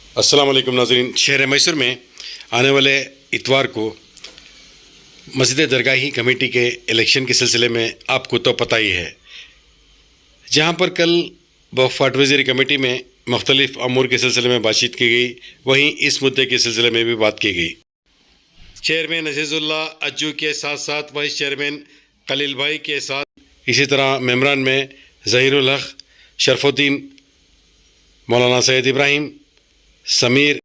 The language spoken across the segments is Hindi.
अस्सलाम वालेकुम नाज़रीन। शहर मैसूर में आने वाले इतवार को मस्जिद दरगाही कमेटी के इलेक्शन के सिलसिले में आपको तो पता ही है, जहाँ पर कल वफ़ एडवाइज़री कमेटी में मुख्तलिफ अमूर के सिलसिले में बातचीत की गई, वहीं इस मुद्दे के सिलसिले में भी बात की गई। चेयरमैन अजीज़ुल्लाह अज्जू के साथ साथ वाइस चेयरमैन खलील भाई के साथ, इसी तरह मेम्बरान में ज़हीरुल हक़, शरफुद्दीन, मौलाना सैयद इब्राहिम, समीर,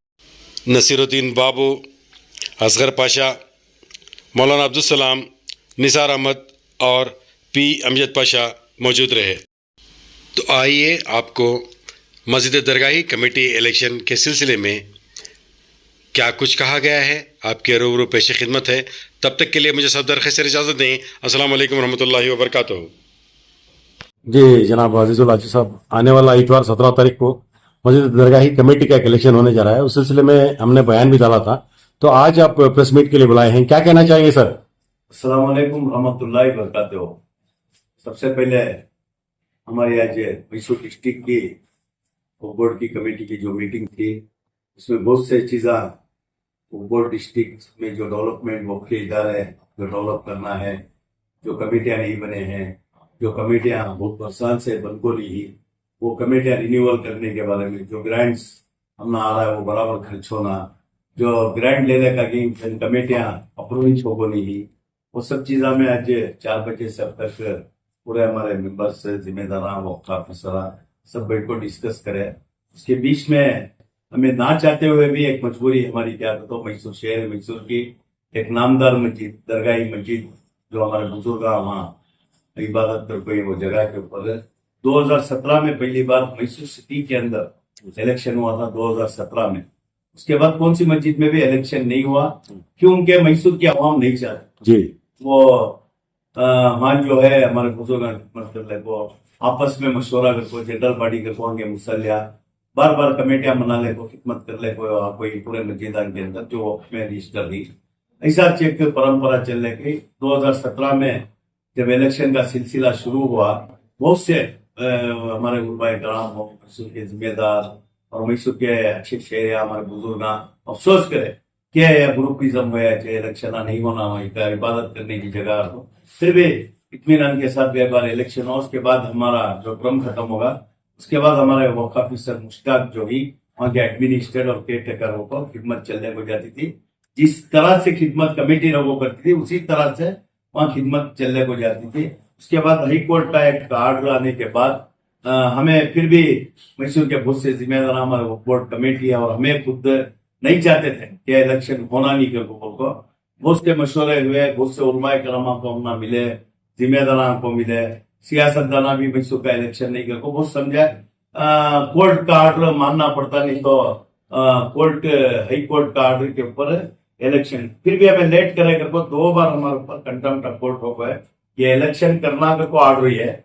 नसीरुद्दीन बाबू, असगर पाशा, मौलाना अब्दुलसलाम, निसार अहमद और पी अमजद पाशा मौजूद रहे। तो आइए आपको मस्जिद दरगाही कमेटी इलेक्शन के सिलसिले में क्या कुछ कहा गया है आपके रूबरू पेश खिदमत है। तब तक के लिए मुझे सब दरख्वास्त इजाज़त दें। अस्सलाम वालेकुम रहमतुल्लाहि व बरकातुहू। जी जनाब अजीजुल हाजी साहब, आने वाला इतवार 17 तारीख को मस्जिद दरगाही कमेटी का एक इलेक्शन होने जा रहा है। उस सिलसिले में हमने बयान भी डाला था, तो आज आप प्रेस मीट के लिए बुलाए हैं, क्या कहना चाहेंगे सर? अस्सलाम वालेकुम रहमतुल्लाहि व बरकातुहू। सबसे पहले हमारी आज मैसूर डिस्ट्रिक्ट की बोर्ड की कमेटी की जो मीटिंग थी, उसमें बहुत से चीज़ा बोर्ड डिस्ट्रिक्ट में जो डेवलपमेंट वर्क के इदारे जो डेवलप करना है, जो कमेटियां नहीं बने हैं, जो कमेटियां बहुत बरसात से बन को ली, वो कमेटियां रिन्यूअल करने के बारे में, जो ग्रांट्स हमने आ रहा है वो बराबर खर्च होना, जो ग्रांट लेने का कि कमेटियां अप्रूव हो नहीं, वो सब चीज़ा में आज 4 बजे से अब तक पूरे हमारे मेंबर्स, जिम्मेदार, वक्त ऑफिसर सब बैठ को डिस्कस करें। उसके बीच में हमें ना चाहते हुए भी एक मजबूरी हमारी क्या तो मैसूर शहर मैसूर की एक नामदार मस्जिद दरगाही मस्जिद जो हमारे बुजुर्ग वहाँ इबादत कर कोई वो जगह के ऊपर 2017 में पहली बार मैसूर सिटी के अंदर इलेक्शन हुआ था 2017 में। उसके बाद कौन सी मस्जिद में भी इलेक्शन नहीं हुआ, क्योंकि मैसूर की आवाम नहीं चाहती जी वो वहाँ जो है हमारे बुजुर्ग को आपस में मशवरा कर को जनरल बॉडी कर को आगे मुसल्ला बार बार कमेटियां बना ले को खिदमत कर ले कोई पूरे मस्जिदान के अंदर जो में रजिस्टर थी। ऐसा चेक परंपरा चलने की 2017 में जब इलेक्शन का सिलसिला शुरू हुआ, बहुत से हमारे गुरबाई कराम हो, मैसूर के जिम्मेदार और मैसूर के अच्छे शहर हमारे बुजुर्ग अफसोस करे क्या ग्रुपिज्म हुआ इलेक्शन नहीं होना हुआ इबादत करने की जगह हो, फिर भी इत्मीनान के साथ एक बार इलेक्शन हो। उसके बाद हमारा जो क्रम खत्म होगा, उसके बाद हमारे वक्त ऑफिसर मुश्ताक जो ही वहाँ के एडमिनिस्ट्रेटर और केयर टेकर को खिदमत चलने को जाती थी, जिस तरह से खिदमत कमेटी लोगों करती थी उसी तरह से वहाँ खिदमत चलने को जाती थी। उसके बाद हाई कोर्ट का एक आर्डर आने के बाद हमें फिर भी मैसूर के बहुत से जिम्मेदार हमारे बोर्ड कमेटी और हमें खुद नहीं चाहते थे कि इलेक्शन होना नहीं कर को बहुत से मशवरे हुए, बहुत से उलमाए करामा को हमना मिले, जिम्मेदार को मिले, सियासतदाना भी मैसूर का इलेक्शन नहीं कर को बहुत समझा। कोर्ट का आर्डर मानना पड़ता, नहीं तो कोर्ट हाई कोर्ट का आर्डर के ऊपर इलेक्शन फिर भी हमें लेट करे कर को 2 बार हमारे ऊपर कंटेम्प्ट ऑफ कोर्ट हो गए। ये इलेक्शन करना को आर्डर है,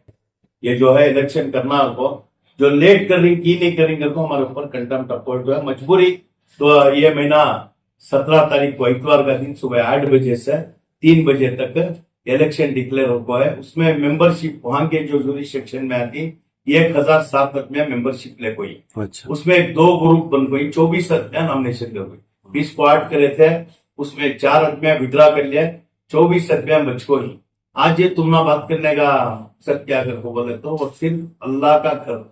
ये जो है इलेक्शन करना को जो लेट कर रही की नहीं करेंगे को हमारे ऊपर कंटेम्प्ट ऑफ कोर्ट है मजबूरी। तो ये महीना 17 तारीख को इतवार का दिन सुबह 8 बजे से 3 बजे तक इलेक्शन डिक्लेयर हो है। उसमें मेंबरशिप वहां के जो जुरिस्डिक्शन में आती 1007 आदमियां मेंबरशिप ले कोई, अच्छा। उसमें 2 ग्रुप बन गई, 24 आदमियां नॉमिनेशन कर गई, 20 को 8 करे थे, उसमें 4 आदमियां विड्रा कर लिया, 24 आदमियां बच को ही। आज ये तुलना बात करने का सर क्या कर को बोले तो वो सिर्फ अल्लाह का घर,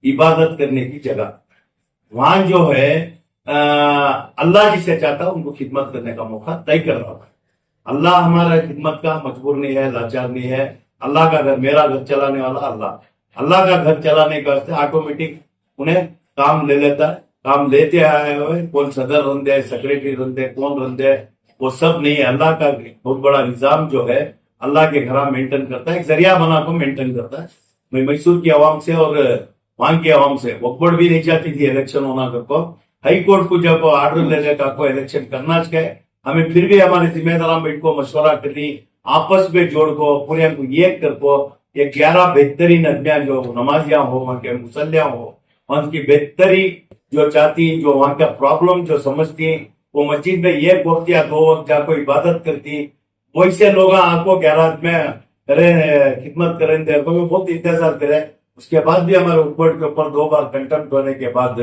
इबादत करने की जगह, वहां जो है अल्लाह जिसे चाहता उनको खिदमत करने का मौका तय कर रहा है। अल्लाह हमारा खिदमत का मजबूर नहीं है, लाचार नहीं है। अल्लाह का घर, मेरा घर चलाने वाला अल्लाह का घर चलाने का ऑटोमेटिक उन्हें काम ले लेता है। काम लेते आए हुए कौन सदर रंदे, सेक्रेटरी रंदे, कौन रंदे, वो सब नहीं है। अल्लाह का बहुत बड़ा निजाम जो है अल्लाह के घर मेंटेन करता है, एक जरिया बना को मेंटेन करता है। मैं मैसूर की आवाम से और वहां की आवाम से वकबड़ भी नहीं चाहती थी इलेक्शन होना कर, हाई कोर्ट को जब आर्डर लेने का को इलेक्शन करना चाहिए, हमें फिर भी हमारे जिम्मेदार बैठ को मशवरा करनी, आपस में जोड़ को पूरे को एक कर को ये 11 बेहतरीन आदमियां जो नमाजियां हो, वहां के मुसल्लिया हो, वहां की बेहतरी जो चाहती, जो वहां का प्रॉब्लम जो समझती, वो मस्जिद में 1 वक्त या 2 वक्त जाकर इबादत करती, वैसे लोग आपको 11 आदमियां करे खिदमत करें दे बहुत इंतजार करे। उसके बाद भी हमारे ऊपर के ऊपर 2 बार कंटेम्प्ट होने के बाद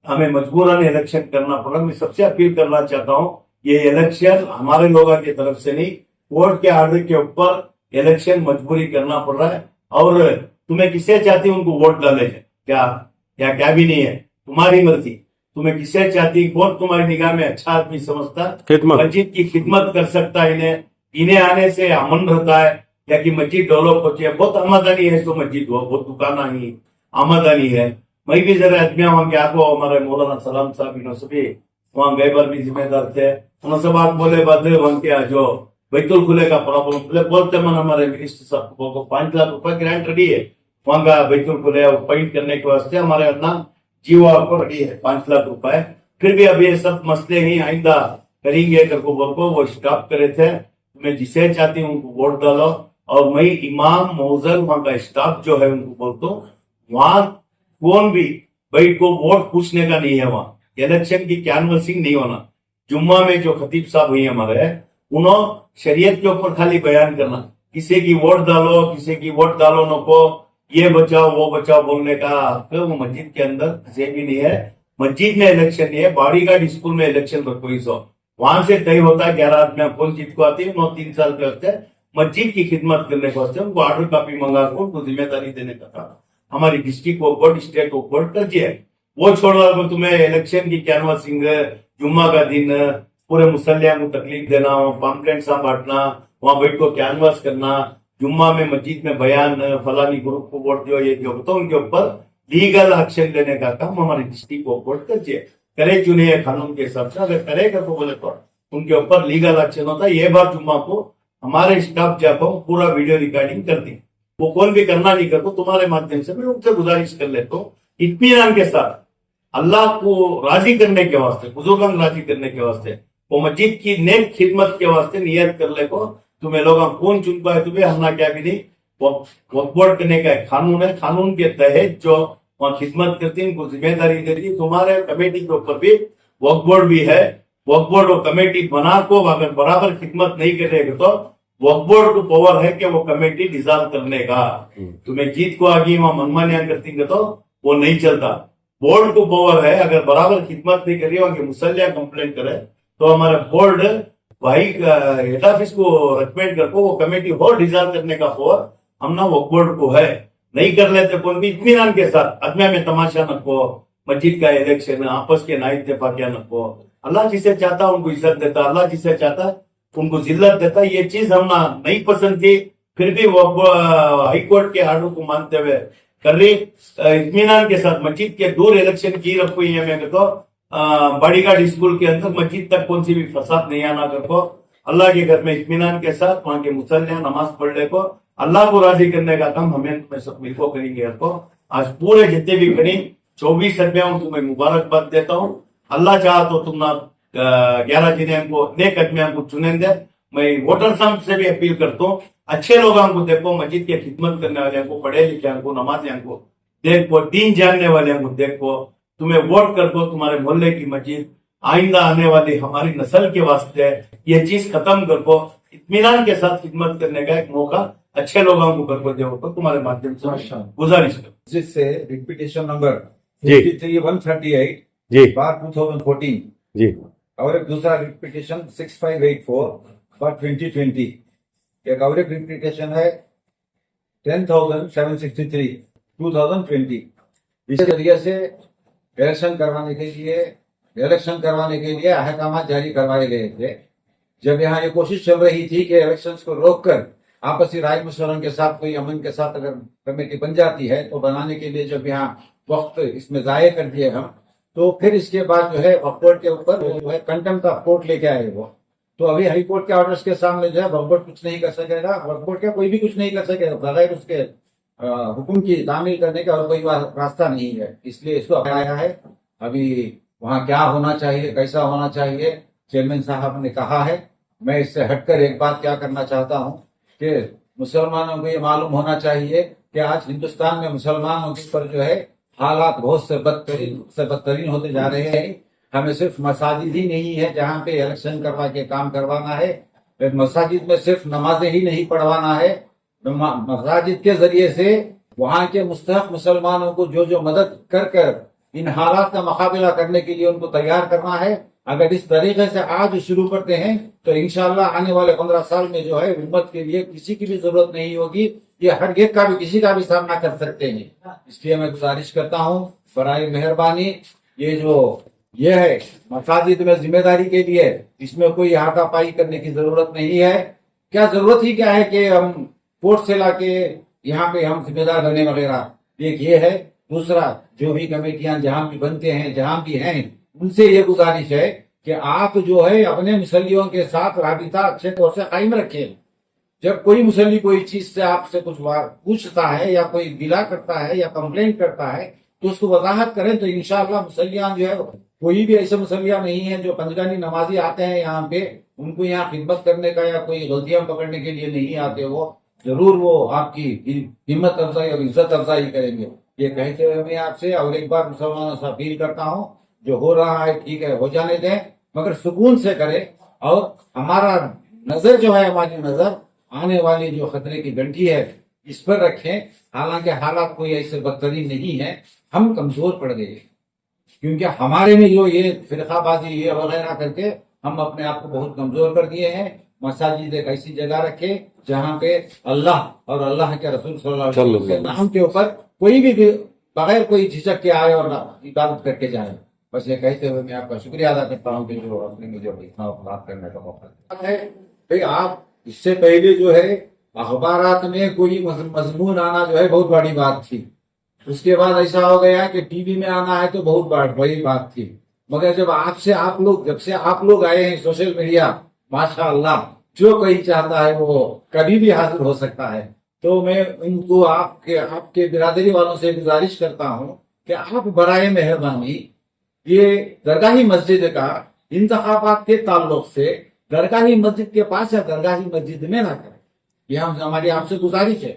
हमें मजबूरन इलेक्शन करना पड़ा। मैं सबसे अपील करना चाहता हूँ, ये इलेक्शन हमारे लोगों की तरफ से नहीं, कोर्ट के आर्डर के ऊपर इलेक्शन मजबूरी करना पड़ रहा है। और तुम्हें किसे चाहती उनको वोट डाले क्या, या क्या भी नहीं है, तुम्हारी मर्जी। तुम्हें किसे चाहती, कौन तुम्हारी निगाह में अच्छा आदमी समझता, खिदमत। मस्जिद की खिदमत कर सकता है, इन्हें आने से अमन रहता है, या कि मस्जिद डेवलप होती है। बहुत आमदनी है, तो मस्जिद हो, बहुत दुकाना ही आमदनी है। मैं भी जरा आदमिया वहां के आपको हमारे मौलाना सलाम साहब इन्होंने सभी वहां गए बार भी जिम्मेदार थे, उन्होंने सब बात बोले बाद वहां के जो बैतुल खुले का प्रॉब्लम बोलते मन हमारे मिनिस्टर साहब को 5 लाख रुपए ग्रांट रेडी है वहां का बैतुल खुले पॉइंट करने के वास्ते। हमारे अपना जीवो आपको रेडी है 5 लाख रुपए। फिर भी अब ये सब मसले ही आइंदा करेंगे करको बोल को वो स्टॉप करे थे। मैं जिसे चाहती हूँ उनको वोट डालो। और मैं इमाम मौजल वहां का स्टाफ जो है उनको बोलता हूँ, वहां कौन भी भाई को वोट पूछने का नहीं है, वहां इलेक्शन की कैनवसिंग नहीं होना। जुम्मा में जो खतीब साहब हुई हमारे, उन्होंने शरीयत के ऊपर खाली बयान करना, किसी की वोट डालो, किसी की वोट डालो नको, ये बचाओ वो बचाओ बोलने का वो मस्जिद के अंदर से भी नहीं है। मस्जिद में इलेक्शन नहीं है, बॉडीगार्ड स्कूल में इलेक्शन रखो ही सो वहां से तय होता है 11 आदमी कौन जीत को आती है। 3 साल के वास्ते मस्जिद की खिदमत करने के वास्ते उनको ऑर्डर कॉपी मंगा कर उनको जिम्मेदारी देने का काम हमारी डिस्ट्रिक्ट को बोर्ड स्टेट को बोर्ड कर दिया है। वो छोड़वा को तुम्हें इलेक्शन की कैनवासिंग, जुम्मा का दिन पूरे मुसल्लिया को तकलीफ देना, पम्पलेट सा बांटना, वहां बैठ को कैनवास करना, जुम्मा में मस्जिद में बयान फलानी ग्रुप को वोट दो, ये जो होता है उनके ऊपर लीगल एक्शन लेने का काम हमारे डिस्ट्रिक्ट को बोर्ड कर दिया। करे चुने कानून के हिसाब से, अगर करेगा तो बोले तो उनके ऊपर लीगल एक्शन होता है। ये बार जुम्मा को हमारे स्टाफ जाता हूँ पूरा वीडियो रिकॉर्डिंग कर दी, वो कौन भी करना नहीं करता, तुम्हारे माध्यम से मैं उनसे गुजारिश कर लेता हूँ इत्मीनान के साथ, अल्लाह को राजी करने के वास्ते, बुजुर्गों को राजी करने के वास्ते, वो मस्जिद की नेक खिदमत के वास्ते नियत कर ले को तुम्हें लोग कौन चुन पाए तुम्हें हमना क्या भी नहीं। वक्फ बोर्ड करने का कानून है, कानून के तहत जो वहां खिदमत करती है उनको जिम्मेदारी देती है। तुम्हारे कमेटी के ऊपर भी वक्फ बोर्ड भी है, वक्फ बोर्ड और कमेटी बना को अगर बराबर खिदमत नहीं करेगा तो वक्फ बोर्ड को पावर है कि वो कमेटी डिसॉल्व करने का। तुम्हें जीत को आगे वहां मनमानियां करती तो वो नहीं चलता। बोर्ड को पावर है, अगर बराबर खिदमत नहीं करी वहां मुसल्लिया कंप्लेंट करे तो हमारा बोर्ड भाई हेड ऑफिस को रिकमेंड करको वो कमेटी और डिसॉल्व करने का पावर हमना वक्फ बोर्ड को है। नहीं कर लेते कौन भी इत्मीनान के साथ, अदमिया में तमाशा नको, मस्जिद का इलेक्शन आपस के नाइट इत्तेफाकिया नको। अल्लाह जिसे चाहता उनको इज्जत देता, अल्लाह जिसे चाहता उनको जिल्लत देता। ये चीज हमना नहीं पसंद थी, फिर भी वो हाई कोर्ट के आर्डर को मानते हुए कर रही इत्मीनान के साथ। मस्जिद के दूर इलेक्शन की रखो मैं तो बॉडीगार्ड स्कूल के अंदर मस्जिद तक कौन सी भी फसाद नहीं आना करको, अल्लाह के घर में इत्मीनान के साथ वहां के मुसल्लियां नमाज पढ़ने को अल्लाह को राजी करने का काम हमें तुम्हें सब मिलकर करेंगे। आज पूरे जितने भी करीब 24 अदमियों तुम्हें मुबारकबाद देता हूँ। अल्लाह चाह तो तुम 11 जिन्हें हमको नेक अदमियों को चुनेंगे। मैं वोटर साहब से भी अपील करता हूँ, अच्छे लोगों को देखो, मस्जिद की खिदमत करने वाले को, पढ़े लिखे को, नमाजियों को देखो, दीन जानने वाले को देखो, तुम्हें वोट कर दो। तुम्हारे मोहल्ले की मस्जिद आइंदा आने वाली हमारी नस्ल के वास्ते ये चीज खत्म कर दो। इत्मीनान के साथ खिदमत करने का एक मौका अच्छे लोगों को कर दो, तो तुम्हारे माध्यम से गुजारिश करो। जिससे रिपीटेशन नंबर जी 53,138 जी बार 2014 जी और एक दूसरा रिपीटेशन 6584 बार 2020। एक और एक रिपीटेशन है 10,763 2020। इस जरिए से इलेक्शन करवाने के लिए अहकाम जारी करवाए गए थे। जब यहाँ ये कोशिश चल रही थी कि इलेक्शंस को रोककर आपसी राय मशवरों के साथ कोई अमन के साथ अगर कमेटी बन जाती है तो बनाने के लिए जब यहाँ वक्त इसमें जाया कर दिए हम, तो फिर इसके बाद जो है वक्फ बोर्ड के ऊपर जो है कंटेम्प्ट ऑफ कोर्ट लेके आए वो। तो अभी हाई कोर्ट के ऑर्डर्स के सामने जो है वक्फ बोर्ड कुछ नहीं कर सकेगा, वक्फ बोर्ड का कोई भी कुछ नहीं कर सकेगा बगैर उसके हुक्म की तामील करने का और कोई रास्ता नहीं है। इसलिए इसको अपनाया है। अभी वहाँ क्या होना चाहिए, कैसा होना चाहिए, चेयरमैन साहब ने कहा है। मैं इससे हटकर एक बात क्या करना चाहता हूँ कि मुसलमानों को ये मालूम होना चाहिए कि आज हिंदुस्तान में मुसलमानों के ऊपर जो है हालात बहुत से बदतरीन होते जा रहे हैं। हमें सिर्फ मसाजिद ही नहीं है जहाँ पे इलेक्शन करवा के काम करवाना है, मसाजिद में सिर्फ नमाजें ही नहीं पढ़वाना है। मसाजिद के जरिए से वहाँ के मुस्तहक मुसलमानों को जो मदद कर इन हालात का मुकाबला करने के लिए उनको तैयार करना है। अगर इस तरीके से आज शुरू करते हैं तो इंशाल्लाह आने वाले 15 साल में जो है उम्मत के लिए किसी की भी जरूरत नहीं होगी, ये हर एक का भी किसी का भी सामना कर सकते हैं। इसलिए मैं गुजारिश करता हूँ बराए मेहरबानी ये है मसाजिद में जिम्मेदारी के लिए, इसमें कोई हाथापाई करने की जरूरत नहीं है। क्या जरूरत ही क्या है कि हम कोर्ट से लाके यहाँ पे हम जिम्मेदार बने वगैरह, एक ये है। दूसरा, जो भी कमेटियां जहां भी बनते हैं जहां भी हैं, उनसे ये गुजारिश है कि आप जो है अपने मुसल्लियों के साथ राबिता अच्छे तौर से कायम रखें। जब कोई मुसल्ली कोई चीज से आपसे कुछ पूछता है या कोई गिला करता है या कंप्लेन करता है तो उसको वजाहत करें, तो इंशाअल्लाह मुसल्लियां जो है, कोई भी ऐसे मुसल्लियां नहीं है जो पंजगानी नमाजी आते हैं यहाँ पे, उनको यहाँ खिदमत करने का या कोई गलतियां पकड़ने के लिए नहीं आते। वो जरूर वो आपकी हिम्मत अफजाई और इज्जत अफजाई करेंगे। ये कहते हुए मैं आपसे और एक बार मुसलमानों से अपील करता हूँ, जो हो रहा है ठीक है, हो जाने दें, मगर सुकून से करें। और हमारा नजर जो है, हमारी नजर आने वाली जो खतरे की घंटी है इस पर रखें। हालांकि हालात कोई ऐसे बदतरीन नहीं है, हम कमजोर पड़ गए क्योंकि हमारे में जो ये फिरकाबाजी ये वगैरह करके हम अपने आप को बहुत कमजोर कर दिए हैं। मसाजिद एक ऐसी जगह रखे जहाँ पे अल्लाह और अल्लाह के रसूल सल्लल्लाहु अलैहि वसल्लम के नाम के ऊपर कोई भी बगैर कोई झिझक के आए और इबादत करके जाए। बस ये कहते हुए मैं आपका शुक्रिया अदा करता हूँ कि जो अपने मुझे इतना बात करने का मौका है। भाई आप इससे पहले जो है अखबारात में कोई मजमून आना जो है बहुत बड़ी बात थी, उसके बाद ऐसा हो गया कि टीवी में आना है तो बहुत बड़ी बात थी। मगर जब से आप लोग आए हैं सोशल मीडिया, माशाअल्लाह, जो कोई चाहता है वो कभी भी हाजिर हो सकता है। तो मैं इनको आपके बिरादरी वालों से गुजारिश करता हूँ कि आप बराए मेहरबानी ये दरगाही मस्जिद का इंतखाबात के ताल्लुक से दरगाही मस्जिद के पास या दरगाही मस्जिद में ना करें। यह हमारी आपसे गुजारिश है।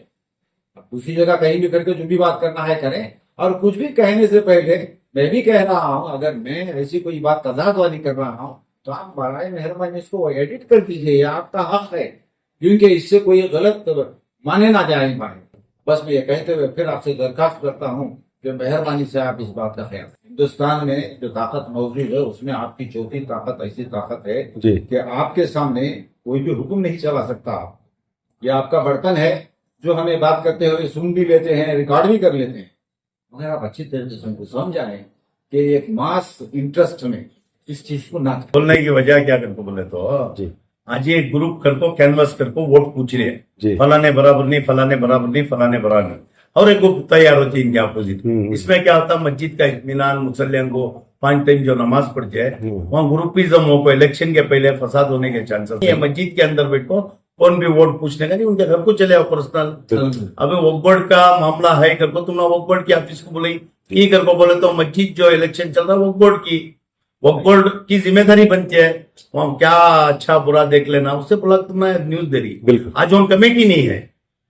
दूसरी जगह कहीं भी करके जो भी बात करना है करें। और कुछ भी कहने से पहले मैं भी कह रहा हूँ, अगर मैं ऐसी कोई बात तजाद वाली कर रहा हूँ तो आप बराए मेहरबानी इसको एडिट कर दीजिए, ये आपका हक है, क्योंकि इससे कोई गलत माने ना जाए पाए। बस मैं ये कहते हुए फिर आपसे दरखास्त करता हूँ कि मेहरबानी से आप इस बात का ख्याल। हिंदुस्तान में जो ताकत मौजूद है उसमें आपकी चौथी ताकत ऐसी ताकत है कि आपके सामने कोई भी हुक्म नहीं चला सकता। यह आपका बर्तन है जो हमें बात करते हुए सुन भी लेते हैं, रिकॉर्ड भी कर लेते हैं। मगर आप अच्छी तरह से उनको समझाएं कि एक मास इंटरेस्ट में इस चीज को ना बोलने की वजह क्या करको बोले तो जी आज ये ग्रुप करको कैनवस करको वोट पूछ रहे जी। हैं, फलाने बराबर नहीं, फलाने बराबर नहीं, फलाने बराबर नहीं, और एक ग्रुप तैयार होती है इनके अपोजिट। इसमें क्या होता है, मस्जिद का इत्मीनान, मुसल्लियों को 5 टाइम जो नमाज पढ़ जाए, वहाँ ग्रुपिज्म हो, को इलेक्शन के पहले फसाद होने के चांसेस है। मस्जिद के अंदर बैठो, कौन भी वोट पूछने का नहीं, उनके घर को चले आओ पर्सनल। अबे वोकबोर्ड का मामला है करको तुमने वोकबोर्ड की ऑफिस को बोले ये करको बोले तो मस्जिद जो इलेक्शन चल रहा है वोकबोर्ड की जिम्मेदारी बनती है। वहाँ क्या अच्छा बुरा देख लेना, उससे बोला तुम्हें न्यूज दे रही। आज वहाँ कमेटी नहीं है,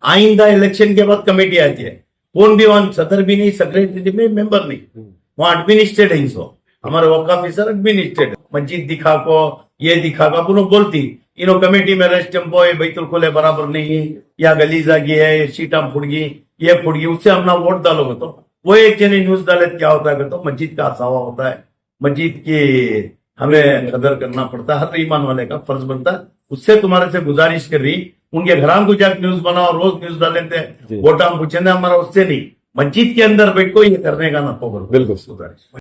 आइंदा इलेक्शन के बाद कमेटी आती है। कौन भी वहाँ सदर भी नहीं, सेक्रेटरी में मेंबर नहीं, वहाँ एडमिनिस्ट्रेट है। सो हमारे वक्फ ऑफिसर एडमिनिस्ट्रेट मस्जिद दिखा को ये दिखा को पुनः बोलती इनो कमेटी में रेस्ट टेम्पो है, बैतुल खोले बराबर नहीं है, या गली जागी है, सीटा फुट गई, ये फुट गई, उससे अपना वोट डालोगे तो वो एक जने न्यूज डाले क्या होता है तो मस्जिद का असावा होता है। मस्जिद की हमें कदर करना पड़ता है, हर ईमान वाले का फर्ज बनता है। उससे तुम्हारे से गुजारिश कर रही, उनके घरान को जाकर न्यूज बनाओ, रोज न्यूज डाल लेते हैं, वोट हम पूछे हमारा उससे नहीं, मस्जिद के अंदर बैठ को ये करने का ना, बिल्कुल गुजारिश।